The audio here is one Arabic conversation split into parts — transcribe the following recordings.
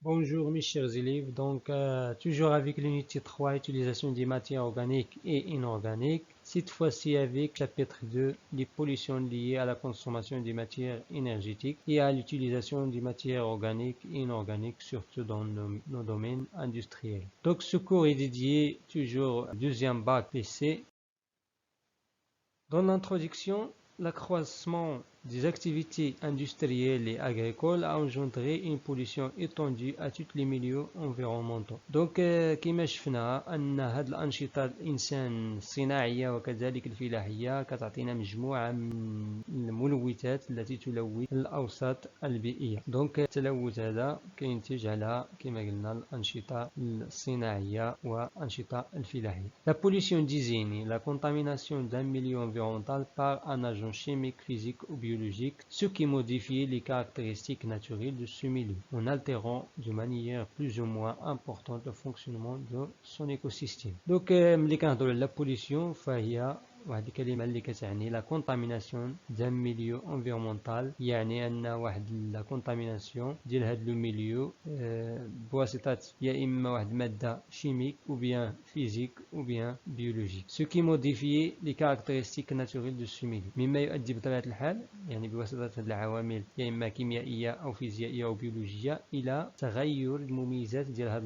Bonjour mes chers élèves, toujours avec l'unité 3, utilisation des matières organiques et inorganiques, cette fois-ci avec chapitre 2, les pollutions liées à la consommation des matières énergétiques et à l'utilisation des matières organiques et inorganiques, surtout dans nos domaines industriels. Donc ce cours est dédié toujours au deuxième bac PC. Dans l'introduction, l'accroissement des activités industrielles et agricoles a engendré une pollution étendue à tous les milieux environnementaux. كما شفنا أن هذه الأنشطة الإنسان الصناعية وكذلك الفلاحية كتعطينا مجموعة من الملوثات التي تلوث الأوساط البيئية. التلوث هذا كينتج على كما قلنا الأنشطة الصناعية وأنشطة الفلاحية. La pollution désigne la contamination d'un milieu environnemental par un agent chimique, physique ou biologique, ce qui modifie les caractéristiques naturelles de ce milieu, en altérant de manière plus ou moins importante le fonctionnement de son écosystème. ملي كنهضروا على la pollution فهي واحد الكلمة اللي كتعني لا كونتاميناسيون دان ميليو انفيرمونتال، يعني ان واحد لا كونتاميناسيون ديال هاد لو ميليو بواسطة يا اما واحد مادة شيميك او بيان فيزيك او بيان بيولوجيك، سو كي موديفيي لي كاركتيرستيك ناتوريل دو سو ميليو، مما يؤدي بطبيعة الحال يعني بواسطة هاد العوامل يا اما كيميائية او فيزيائية او بيولوجية الى تغير المميزات ديال هذا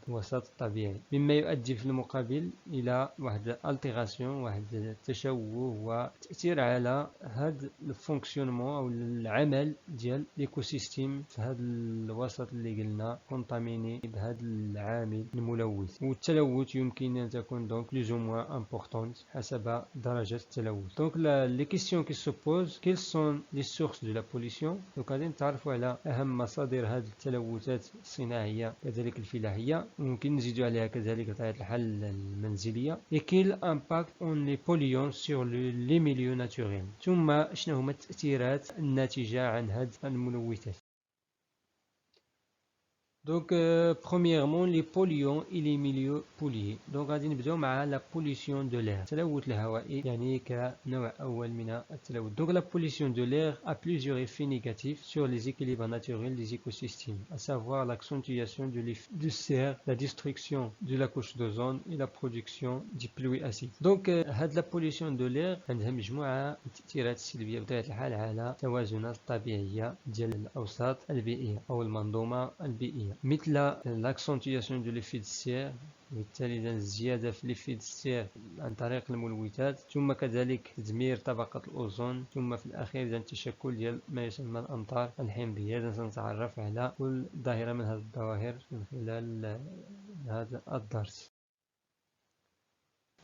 الوسط الطبيعي، مما يؤدي في المقابل الى واحد الالتيغاسيون، واحد التشوه وتأثير على هذا الفونكسيونمون او العمل ديال ليكوسيستيم في هذا الوسط اللي قلنا كونتاميني بهذا العامل الملوث. والتلوث يمكن ان تكون دونك بلوز او موان امبورطونت حسب درجة التلوث. لي كيسيون كي سو بوز كيل سون لي سورس دو لا بوليسيون. غادي نتعرفوا على اهم مصادر هذه التلوثات الصناعية كذلك الفلاحية، ممكن نزيدوا عليها كذلك بطبيعة الحال المنزلية. et quel impact ont les polluants sur les milieux naturels. ثم شنو هما التأثيرات الناتجة عن هذه الملوثات. premièrement les polluants et les milieux pollués. غادي نبداو مع la pollution de l'air، التلوث الهوائي يعني كنوع أول من التلوث. la pollution de l'air a plusieurs effets négatifs sur les équilibres naturels des écosystèmes, à savoir l'accentuation de l'effet de serre, la destruction de la couche d'ozone et la production des pluies acides. هاد la pollution de l'air عندها مجموعة التأثيرات السلبية بطبيعة الحال على التوازنات الطبيعية ديال الأوساط البيئية أو المنظومة البيئية، مثل l'accentuation de l'effet de serre، وبالتالي الزيادة في l'effet de serre عن طريق الملوثات، ثم كذلك تدمير طبقة الأوزون، ثم في الأخير التشكل ديال ما يسمى الأمطار الحمضية. سنتعرف على كل ظاهرة من هذه الظواهر من خلال هذا الدرس.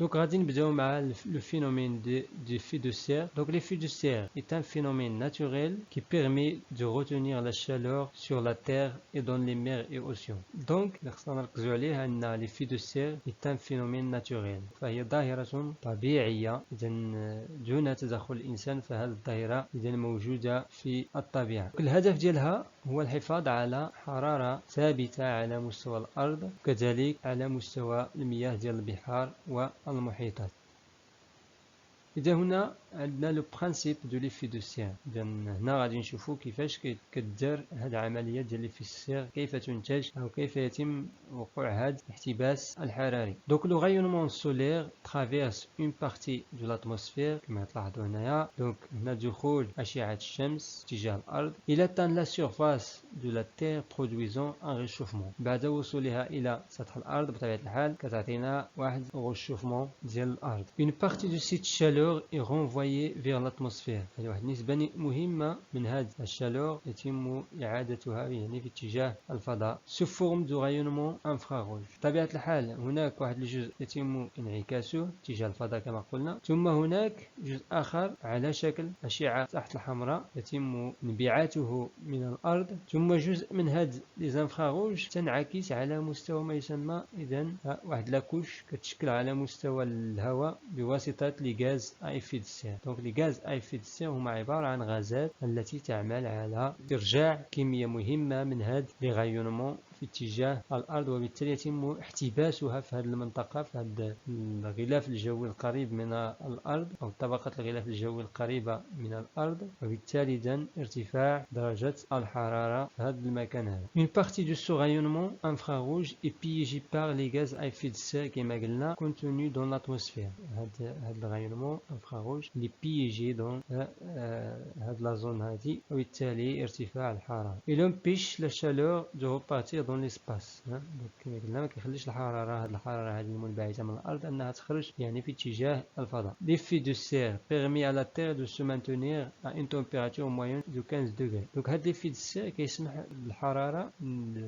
غادي نبداو مع le phénomène d'effet de serre. L'effet de serre est un phénomène naturel qui permet de retenir la chaleur sur la terre et dans les mers et océans. خصنا نركزوا عليه أن l'effet de serre est un phénomène naturel، فهي ظاهرة طبيعية إذا دون تدخل الإنسان، فهذه الظاهرة إذا موجودة في الطبيعة. الهدف ديالها هو الحفاظ على حرارة ثابتة على مستوى الأرض وكذلك على مستوى المياه ديال البحار والمحيطات. إذا هنا عندنا لو برانسيب دو ليفي دو سير. هنا غادي نشوفوا كيفاش كتدار هذه العملية ديال ليفي سير، كيف تنتج أو كيف يتم وقوع هذا الاحتباس الحراري. لو rayonnement solaire traverse une partie de l'atmosphère كما تلاحظوا هنايا. هنا دخول أشعة الشمس تجاه الأرض إلى atteindre la surface de la terre produisant un réchauffement. بعد وصولها إلى سطح الأرض بطبيعة الحال كتعطينا واحد réchauffement ديال الأرض. Une partie de cette chaleur est renvoyée vers l'atmosphère. يعني واحد النسبة مهمة من هذه الشالور يتم إعادتها يعني في اتجاه الفضاء sous forme de rayonnement infrarouge. بطبيعة الحال هناك واحد الجزء يتم انعكاسه اتجاه الفضاء كما قلنا، ثم هناك جزء آخر على شكل أشعة تحت الحمراء يتم انبعاثه من الأرض، ثم جزء من هذه الانفراروج تنعكس على مستوى ما يسمى إذا واحد لاكوش كتشكل على مستوى الهواء بواسطة لي غاز à effet de serre. les gaz à effet de serre هما عبارة عن غازات التي تعمل على إرجاع كمية مهمة من هذه لي غايونمون في اتجاه الأرض، وبالتالي يتم احتباسها في هذه المنطقة، في هذا الغلاف الجوي القريب من الأرض أو طبقة الغلاف الجوي القريبة من الأرض، وبالتالي إذن ارتفاع درجة الحرارة في هذا المكان هذا. Une partie du ce rayonnement infrarouge est piégée par les gaz à effet de serre كما قلنا contenus dans l'atmosphère. هذا الرayonnement infrarouge اللي piégé dans هذه la zone هذه، وبالتالي ارتفاع الحرارة. Il empêche la chaleur de repartir dans l'espace. كما قلنا ما كيخليش الحرارة، هذه الحرارة هذه المنبعثة من الأرض أنها تخرج يعني في اتجاه الفضاء. L'effet de serre permet à la Terre de se maintenir à une température moyenne de 15 degrés. Donc هذا l'effet de serre كيسمح بالحرارة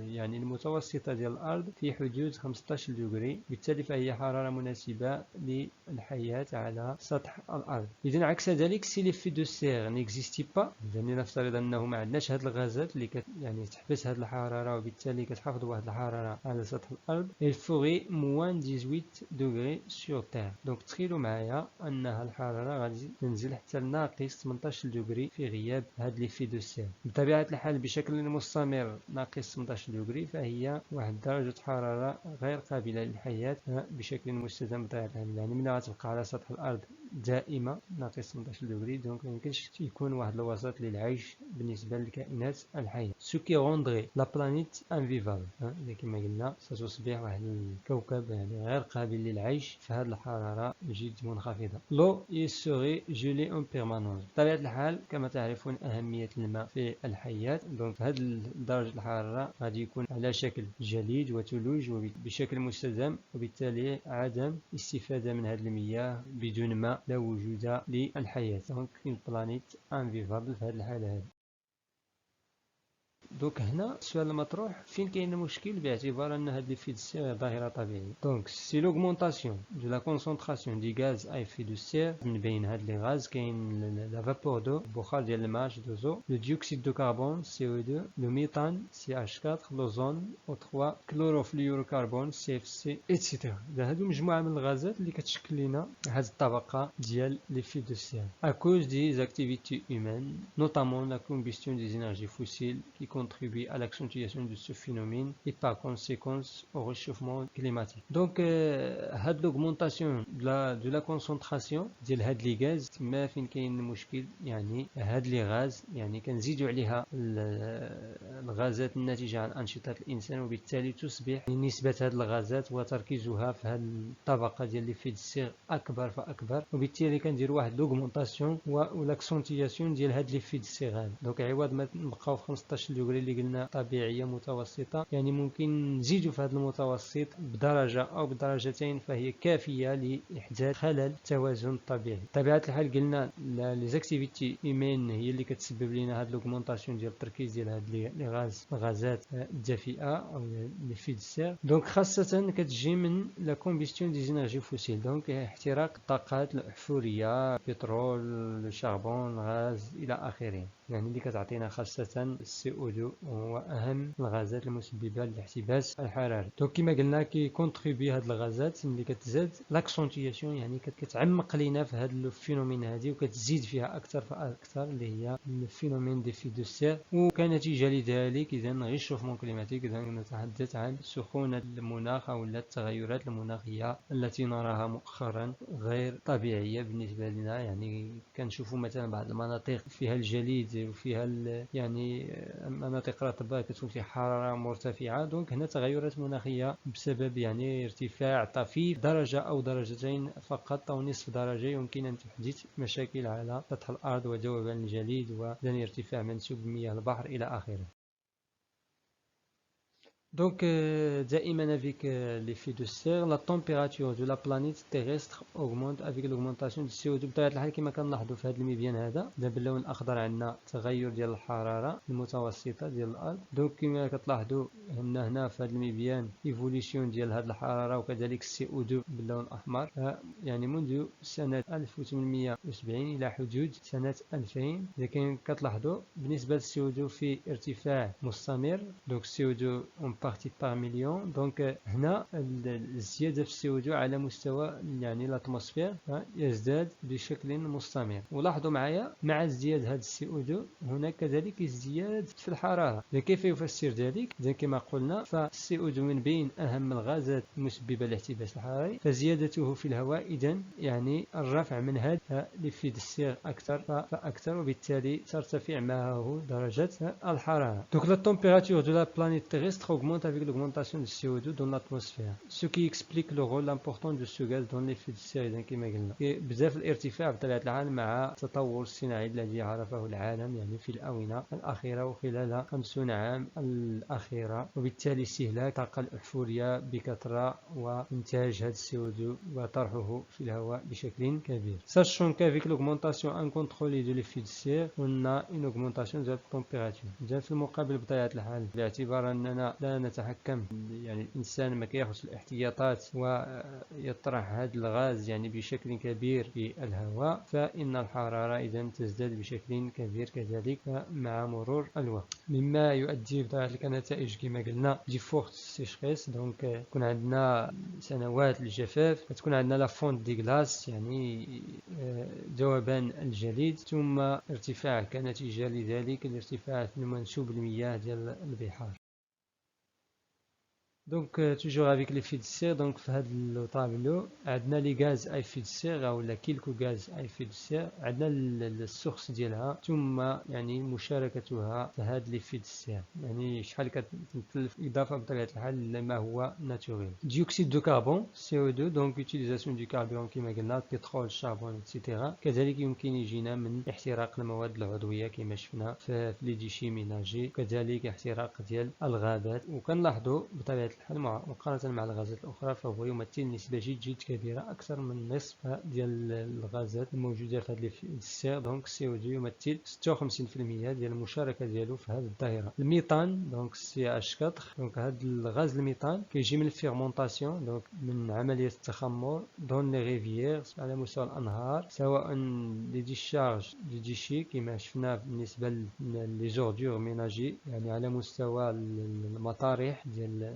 يعني المتوسطة ديال الأرض في حدود 15 دغري، بالتالي فهي حرارة مناسبة للحياة على سطح الأرض. إذن عكس ذلك si l'effet de serre n'existe pas، يعني نفترض أنه ما عندناش هذه الغازات اللي يعني تحبس هذه الحرارة وبالتالي كتحافظ واحد الحرارة على سطح الأرض، il ferait moins 18 degrés sur Terre. donc تخيلوا معايا أنها الحرارة غادي تنزل حتى لناقص 18 دغري في غياب هذا l'effet de serre. بطبيعة الحال بشكل مستمر ناقص 18 دغري فهي واحد درجة حرارة غير قابلة للحياة بشكل مستدام بطبيعة الحال، يعني ملي غتبقى على سطح الأرض دائمة ناقص 18 دغري دونك ميمكنش يكون واحد الوسط للعيش بالنسبة للكائنات الحية. ce qui rendrait la planète invivable. كما قلنا ستصبح واحد الكوكب يعني غير قابل للعيش في هذه الحرارة جد منخفضة. l'eau serait gelée en permanence. بطبيعة الحال كما تعرفون أهمية الماء في الحياة، دونك هذه درجة الحرارة غادي يكون على شكل جليد وثلوج بشكل مستدام، وبالتالي عدم استفادة من هذه المياه بدون ماء لا وجود للحياة. دونك une planète invivable في هذه الحالة هذه. دونك هنا السؤال المطروح فين كاين المشكل باعتبار ان هذا l'effet de serre ظاهره طبيعيه. دونك سي l'augmentation de la concentration des gaz à effet de serre، من بين هاد لي غاز كاين لا vapeur d'eau البخار ديال الماء دوزو، لو ديوكسيد دو كربون CO2، لو ميثان CH4، لوزون O3، كلوروفلوركربون CFC ايتترا. هادو مجموعه من الغازات اللي كتشكل لنا هاد الطبقه ديال l'effet de serre à cause des activités humaines, notamment la combustion des énergies fossiles qui contribue à l'accentuation de ce phénomène et par conséquence au réchauffement climatique. Donc هاد l'augmentation de la concentration ديال هاد لي غاز ما فين كاين المشكل، يعني هاد لي غاز يعني كنزيدوا عليها الغازات الناتجة عن أنشطة الإنسان، وبالتالي تصبح نسبة هاد الغازات وتركيزها في هاد الطبقة ديال لي فيد سير أكبر فأكبر، وبالتالي كندير واحد l'augmentation و l'accentuation ديال هاد لي فيد سير هاد. دونك عوض ما نبقاو في 15 دغري اللي قلنا طبيعية متوسطة، يعني ممكن نزيدوا في هذا المتوسط بدرجة أو بدرجتين فهي كافية لإحداث خلل توازن طبيعي. بطبيعة الحال قلنا لي زاكتيفيتي هيومين هي اللي كتسبب لنا هاد لوغمونطاسيون ديال التركيز ديال هاد لي الغازات الدافئة أو لي فيد سير. دونك خاصة كتجي من لا كومبيستيون دي زينيرجي فوسيل، دونك احتراق الطاقات الأحفورية، بترول، الشربون، الغاز إلى آخره، يعني اللي كتعطينا خاصة CO2 هو أهم الغازات المسببة لاحتباس الحراري. دونك كما قلنا كي كونتريبي هاد الغازات اللي كتزاد لاكسونتياسيون، يعني كتعمق لينا في هاد الفينومين هادي وكتزيد فيها أكثر فأكثر اللي هي الفينومين دي في دو سير، وكنتيجة لذلك إذا ريشوفمون كليماتيك، إذا نتحدث عن سخونة المناخ أو التغيرات المناخية التي نراها مؤخرا غير طبيعية بالنسبة لنا. يعني كنشوفوا مثلا بعض المناطق فيها الجليد وفيها يعني مناطق رطبة كتكون فيها حرارة مرتفعة. دونك هنا تغيرات مناخية بسبب يعني ارتفاع طفيف درجة أو درجتين فقط أو نصف درجة يمكن أن تحدث مشاكل على سطح الأرض وذوبان الجليد وارتفاع منسوب مياه البحر إلى آخره. Donc, دائما avec l'effet de serre, la température de la planète terrestre augmente avec l'augmentation du CO2. بطبيعة الحال كما كنلاحظوا في هذا المبيان هذا دابا باللون الأخضر عندنا تغير ديال الحرارة المتوسطة ديال الأرض. دونك كما كتلاحظوا هنا في هذا المبيان ايفوليسيون ديال هذه الحرارة وكذلك CO2 باللون الأحمر، يعني منذ سنة 1870 إلى حدود سنة 2000. لكن كتلاحظوا بالنسبة للCO2 في ارتفاع مستمر. دونك CO2 بارتي بار مليون. دونك هنا الزيادة في CO2 على مستوى يعني الاتموسفير يزداد بشكل مستمر. ولاحظوا معايا مع ازدياد هذا CO2 هناك كذلك ازدياد في الحرارة. كيف يفسر ذلك؟ زي كما قلنا فالCO2 من بين أهم الغازات المسببة للاحتباس الحراري، فزيادته في الهواء إذن يعني الرفع من هذا لفيد السير أكثر فأكثر، وبالتالي ترتفع معه درجة الحرارة. Donc la température de la planète terrestre augmente avec l'augmentation du CO2 dans l'atmosphère, ce qui explique le rôle important de ce gaz dans l'effet de serre. إذا كما قلنا بزاف الارتفاع بطبيعة الحال مع التطور الصناعي الذي عرفه العالم يعني في الآونة الأخيرة وخلال 50 عام الأخيرة، وبالتالي استهلاك الطاقة الأحفورية بكثرة وإنتاج هذا CO2 وطرحه في الهواء بشكل كبير. Sachant qu'avec l'augmentation incontrôlée de l'effet de serre on a une augmentation de la température. في المقابل بطبيعة الحال باعتبار أننا لا نتحكم يعني الإنسان ما كياخذش الاحتياطات ويطرح هذا الغاز يعني بشكل كبير في الهواء، فإن الحرارة إذا تزداد بشكل كبير كذلك مع مرور الوقت، مما يؤدي بطبيعة النتائج كما قلنا دي فورت سيشريس. دونك يكون عندنا سنوات الجفاف، تكون عندنا لا فونت دي غلاس يعني ذوبان الجليد، ثم ارتفاع كنتيجة لذلك الارتفاع في منسوب المياه ديال البحار. دونك توجور افيك لي في دو سير. دونك في هذا الطابلو عندنا لي غاز اي في دو سير اولا كيلكو غاز اي في دو سير، عندنا السورس ديالها ثم يعني مشاركتها في هذا لي في دو سير يعني شحال كتمثل اضافه بطبيعه الحال لما هو ناتوريل. ديوكسيد دو كربون CO2 دونك يوتيليزاسيون دو كاربورون كما قلنا البترول الشابون اكسيتيرا. كذلك يمكن يجينا من احتراق المواد العضويه كما شفنا في لي ديشي ميناجي، كذلك احتراق ديال الغابات. وكنلاحظوا بطبيعه الحال مقارنة مع الغازات الأخرى فهو يمثل نسبة جد كبيرة، أكثر من نصف ديال الغازات الموجودة في هذا السير. دونك CO2 يمثل 56% ديال المشاركة ديالو في هذه الظاهرة. الميثان دونك CH4 دونك هذا الغاز الميثان كيجي من الفيرمونطاسيون دونك من عملية التخمر دون لي ريفيير على مستوى الأنهار، سواء لي ديشارج دي ديشي كما شفنا بالنسبة لي زوردور ميناجي يعني على مستوى المطارح ديال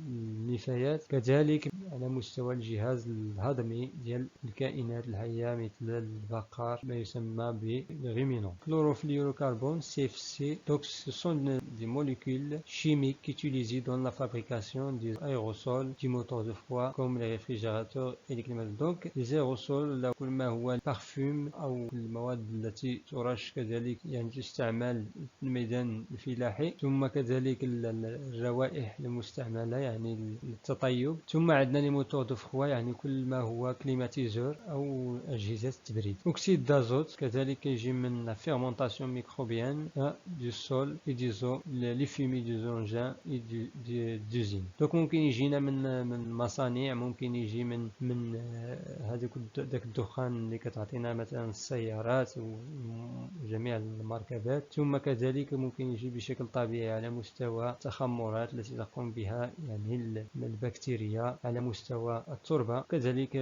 النفايات، كذلك على مستوى الجهاز الهضمي ديال الكائنات الحية مثل البقر ما يسمى بالغيمينون. Chlorofluorocarbone CFC donc ce sont des molécules chimiques utilisées dans la fabrication des aérosols du moteur de froid comme les réfrigérateurs et les climatiseurs. donc les aérosols كل ما هو البارفيوم أو المواد التي ترش كذلك يعني تستعمل في الميدان الفلاحي، ثم كذلك الروائح المستعملة يعني للتطيب، ثم عندنا لي موتور دو فخوا يعني كل ما هو كليماتيزور أو أجهزة التبريد. أكسيد دازوت كذلك يجي من لا فيرمونطاسيون ميكروبيان دو سول et des eaux les fumées des engins et d'usines. دونك ممكن يجينا من مصانع، ممكن يجي من هذاك الدخان اللي كتعطينا مثلا السيارات وجميع المركبات، ثم كذلك ممكن يجي بشكل طبيعي على مستوى التخمرات التي تقوم بها يعني البكتيريا على مستوى التربة، كذلك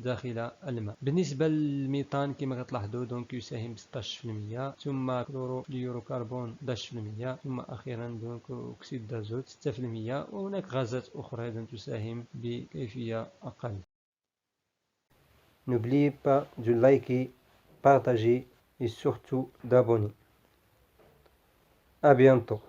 داخل الماء. بالنسبة للميثان كما كتلاحظوا دونك يساهم ب 16%، ثم كلوروفلوروكربون 11%، ثم أخيرا دونك أكسيد دازوت 6%، وهناك غازات أخرى أيضا تساهم بكيفية أقل. N'oubliez pas de liker, partager et surtout d'abonner. À bientôt.